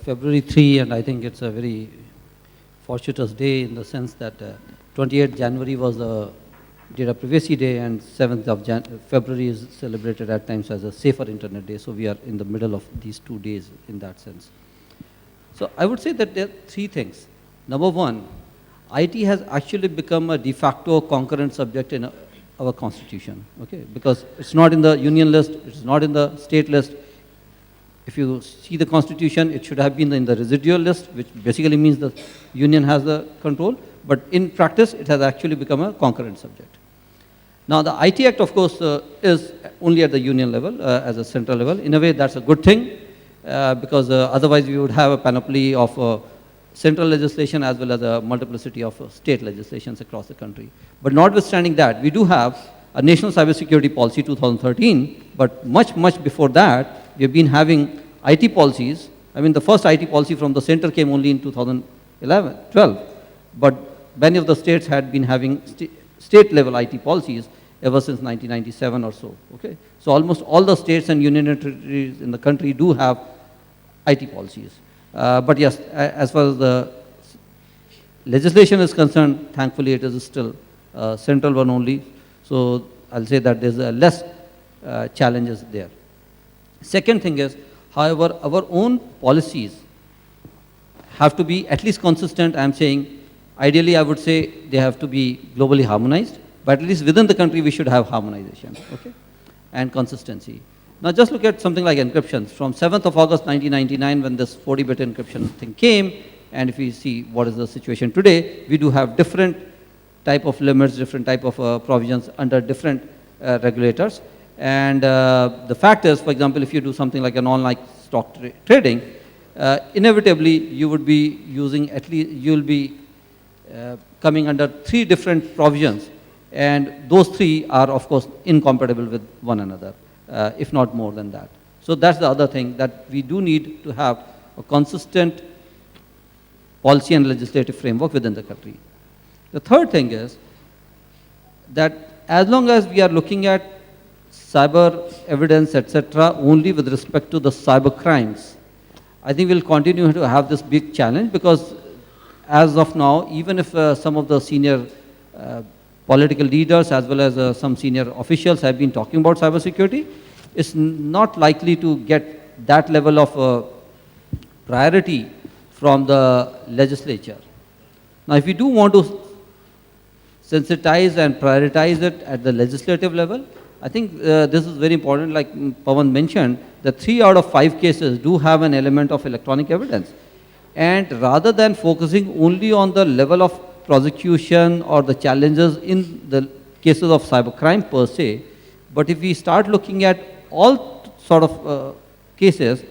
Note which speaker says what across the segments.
Speaker 1: February 3, and I think it's a very fortuitous day in the sense that 28th January was the Data Privacy Day, and 7th of February is celebrated at times as a Safer Internet Day. So we are in the middle of these 2 days in that sense. So I would say that there are 3 things. Number one, IT has actually become a de facto concurrent subject in our constitution, okay? Because it's not in the union list, it's not in the state list. If you see the constitution, it should have been in the residual list, which basically means the union has the control. But in practice, it has actually become a concurrent subject. Now, the IT Act, of course, is only at the union level, as a central level. In a way, that's a good thing, because otherwise we would have a panoply of central legislation as well as a multiplicity of state legislations across the country. But notwithstanding that, we do have a National Cybersecurity Policy 2013, but much before that, we have been having IT policies. I mean, the first IT policy from the center came only in 2012, but many of the states had been having state-level IT policies ever since 1997 or so, okay? So almost all the states and union territories in the country do have IT policies. But yes, as far as the legislation is concerned, thankfully it is still a central one only. So I'll say that there's less challenges there. Second thing is, however, our own policies have to be at least consistent. I'm saying, ideally I would say they have to be globally harmonized, but at least within the country we should have harmonization, okay, and consistency. Now just look at something like encryption. From 7th of August 1999, when this 40-bit encryption thing came, and if we see what is the situation today, we do have different type of limits, different type of provisions under different regulators. And the fact is, for example, if you do something like an online stock trading, inevitably you would be using at least, you'll be coming under 3 different provisions, and those 3 are of course incompatible with one another, if not more than that. So that's the other thing, that we do need to have a consistent policy and legislative framework within the country. The third thing is that as long as we are looking at cyber evidence, etc., only with respect to the cyber crimes, I think we'll continue to have this big challenge, because as of now, even if some of the senior political leaders as well as some senior officials have been talking about cybersecurity, it's not likely to get that level of priority from the legislature. Now, if we do want to sensitize and prioritize it at the legislative level, I think this is very important. Like Pawan mentioned, the 3 out of 5 cases do have an element of electronic evidence. And rather than focusing only on the level of prosecution or the challenges in the cases of cybercrime per se, but if we start looking at all sort of cases,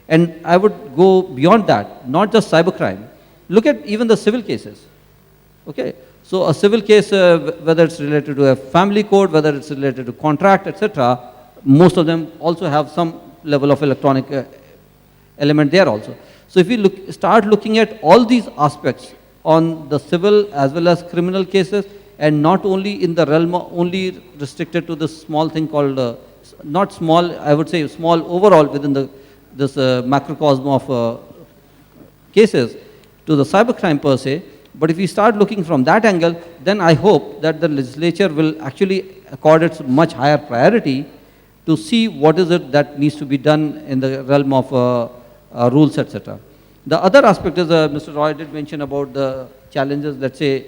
Speaker 1: and I would go beyond that, not just cybercrime, look at even the civil cases, okay? So a civil case, whether it's related to a family code, whether it's related to contract, etc., most of them also have some level of electronic element there also. So if we start looking at all these aspects on the civil as well as criminal cases, and not only in the realm only restricted to this small thing called, not small, I would say small overall within this macrocosm of cases to the cybercrime per se, but if we start looking from that angle, then I hope that the legislature will actually accord its much higher priority to see what is it that needs to be done in the realm of rules, etc. The other aspect is, Mr. Roy did mention about the challenges, let's say,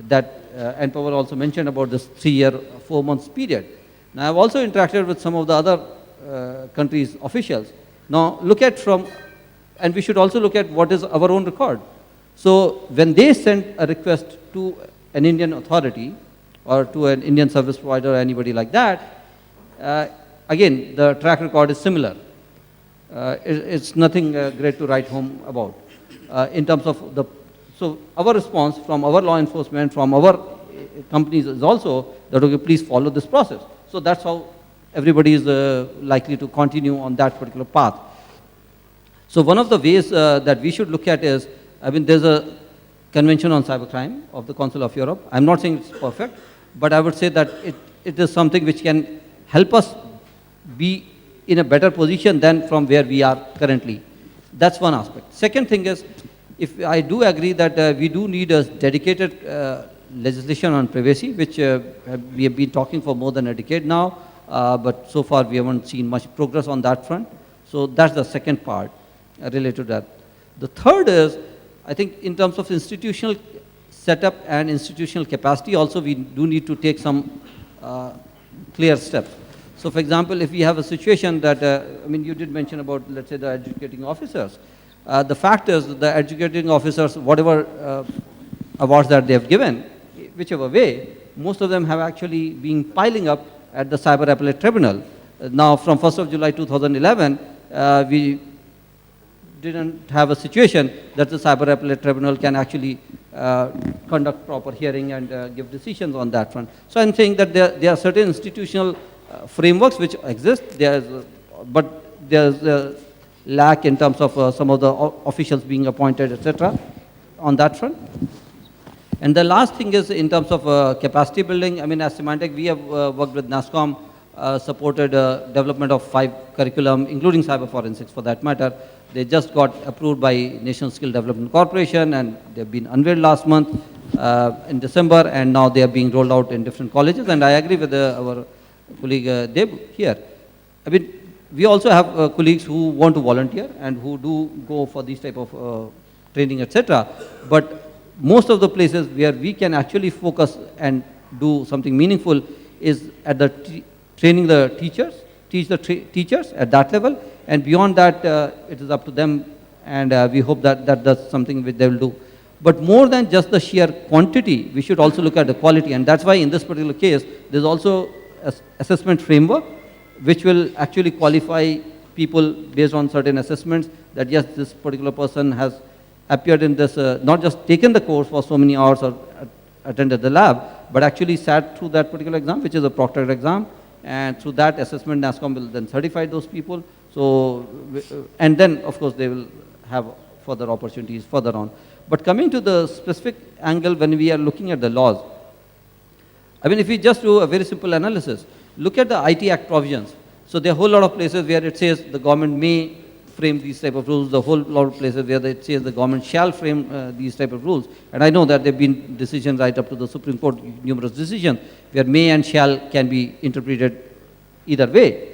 Speaker 1: that, and Pawan also mentioned about this 3-year, 4 months period. Now, I've also interacted with some of the other countries' officials. Now, look at and we should also look at what is our own record. So when they send a request to an Indian authority or to an Indian service provider or anybody like that, again, the track record is similar. It's nothing great to write home about. In terms of so our response from our law enforcement, from our companies is also that, okay, please follow this process. So that's how everybody is likely to continue on that particular path. So one of the ways that we should look at is, I mean, there's a Convention on Cybercrime of the Council of Europe. I'm not saying it's perfect, but I would say that it is something which can help us be in a better position than from where we are currently. That's one aspect. Second thing is, if I do agree that we do need a dedicated legislation on privacy, which we have been talking for more than a decade now, but so far we haven't seen much progress on that front. So that's the second part related to that. The third is, I think in terms of institutional setup and institutional capacity also, we do need to take some clear steps. So for example, if we have a situation that, I mean, you did mention about, let's say, the educating officers. The fact is that the educating officers, whatever awards that they have given, whichever way, most of them have actually been piling up at the Cyber Appellate Tribunal. Now, from 1st of July 2011, we didn't have a situation that the Cyber Appellate Tribunal can actually conduct proper hearing and give decisions on that front. So I'm saying that there are certain institutional frameworks which exist, but there's a lack in terms of some of the officials being appointed, etc., on that front. And the last thing is in terms of capacity building. I mean, as Symantec, we have worked with NASSCOM, supported development of 5 curriculum, including cyber forensics for that matter. They just got approved by National Skill Development Corporation, and they've been unveiled last month in December, and now they are being rolled out in different colleges. And I agree with our colleague Deb here. I mean, we also have colleagues who want to volunteer and who do go for these type of training, etc. But most of the places where we can actually focus and do something meaningful is at the training the teachers, teach the teachers at that level, and beyond that, it is up to them, and we hope that that's something which they will do. But more than just the sheer quantity, we should also look at the quality, and that's why in this particular case, there's also an assessment framework which will actually qualify people based on certain assessments that yes, this particular person has appeared in this, not just taken the course for so many hours or attended the lab, but actually sat through that particular exam, which is a proctored exam, and through that assessment, NASSCOM will then certify those people. So, and then of course they will have further opportunities further on. But coming to the specific angle when we are looking at the laws, I mean, if we just do a very simple analysis, look at the IT Act provisions. So there are a whole lot of places where it says the government may frame these type of rules, the whole lot of places where it says the government shall frame these type of rules. And I know that there have been decisions right up to the Supreme Court, numerous decisions, where may and shall can be interpreted either way.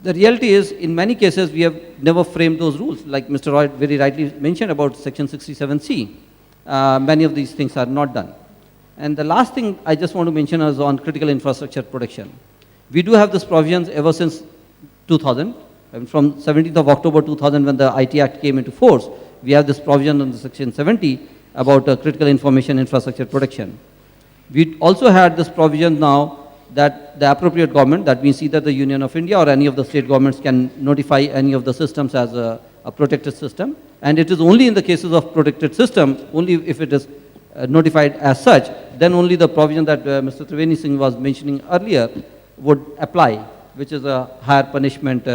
Speaker 1: The reality is, in many cases, we have never framed those rules. Like Mr. Roy very rightly mentioned about Section 67C. Many of these things are not done. And the last thing I just want to mention is on critical infrastructure protection. We do have this provisions ever since 2000. From 17th of October 2000, when the IT Act came into force, we have this provision on the Section 70 about critical information infrastructure protection. We also had this provision now that the appropriate government, that means either the Union of India or any of the state governments, can notify any of the systems as a protected system. And it is only in the cases of protected system, only if it is notified as such, then only the provision that Mr. Triveni Singh was mentioning earlier would apply, which is a higher punishment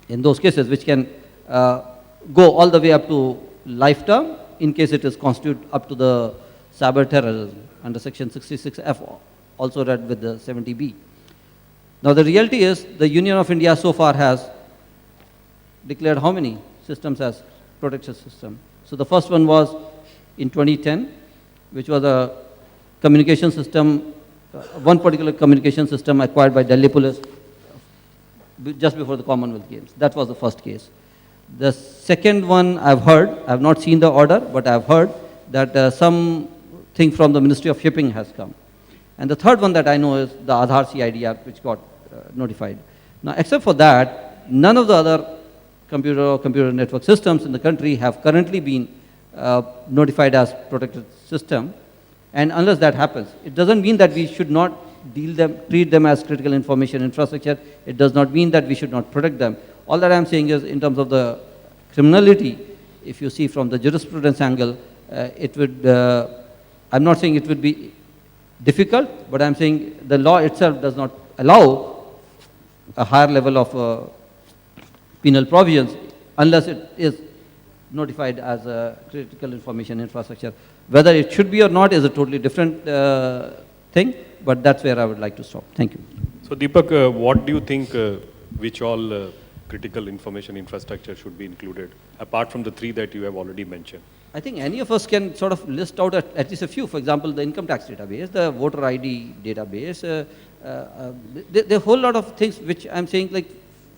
Speaker 1: in those cases, which can go all the way up to life term in case it is constitute up to the cyber terrorism under Section 66F, also read with the 70B. Now the reality is the Union of India so far has declared how many systems as protected system? So the first one was in 2010, which was a communication system, one particular communication system acquired by Delhi Police just before the Commonwealth Games. That was the first case. The second one I've heard, I've not seen the order, but I've heard that something from the Ministry of Shipping has come. And the third one that I know is the Aadhaar CID app, which got notified. Now, except for that, none of the other computer or computer network systems in the country have currently been notified as protected system. And unless that happens, it doesn't mean that we should not treat them as critical information infrastructure. It does not mean that we should not protect them. All that I'm saying is in terms of the criminality, if you see from the jurisprudence angle, it would, I'm not saying it would be difficult, but I'm saying the law itself does not allow a higher level of penal provisions unless it is notified as a critical information infrastructure. Whether it should be or not is a totally different thing, but that's where I would like to stop. Thank you.
Speaker 2: So Deepak, what do you think which all critical information infrastructure should be included, apart from the three that you have already mentioned?
Speaker 1: I think any of us can sort of list out at least a few. For example, the income tax database, the voter ID database, there are a whole lot of things which I'm saying like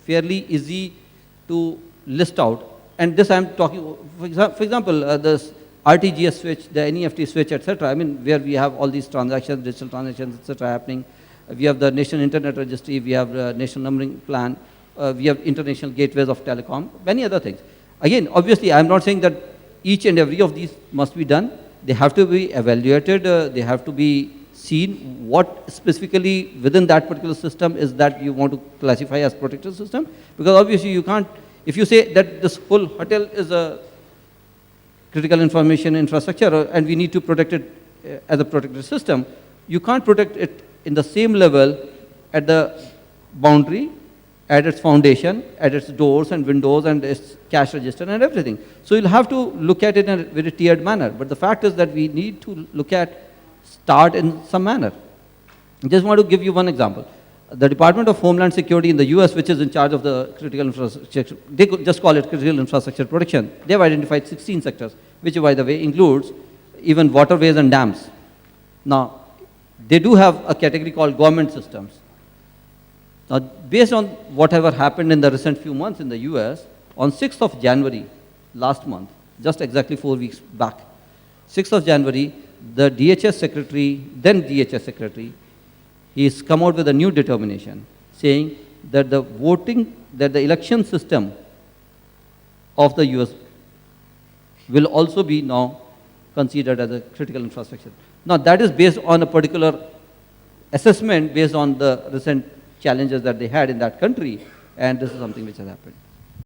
Speaker 1: fairly easy to list out. And this I'm talking, for example, this RTGS switch, the NEFT switch, etc. I mean, where we have all these transactions, digital transactions, etc. happening. We have the National Internet Registry, we have the National Numbering Plan, we have international gateways of telecom, many other things. Again, obviously, I'm not saying that each and every of these must be done. They have to be evaluated, they have to be seen what specifically within that particular system is that you want to classify as protected system. Because obviously you can't, if you say that this whole hotel is a critical information infrastructure and we need to protect it as a protected system, you can't protect it in the same level at the boundary, at its foundation, at its doors and windows and its cash register and everything. So you'll have to look at it in a very tiered manner. But the fact is that we need to look at start in some manner. I just want to give you one example. The Department of Homeland Security in the US, which is in charge of the critical infrastructure, they just call it critical infrastructure protection. They've identified 16 sectors, which by the way includes even waterways and dams. Now, they do have a category called government systems. Now, based on whatever happened in the recent few months in the US, on 6th of January, last month, just exactly 4 weeks back, 6th of January, the DHS secretary, then DHS secretary, he's come out with a new determination saying that the election system of the US will also be now considered as a critical infrastructure. Now, that is based on a particular assessment based on the recent challenges that they had in that country, and this is something which has happened.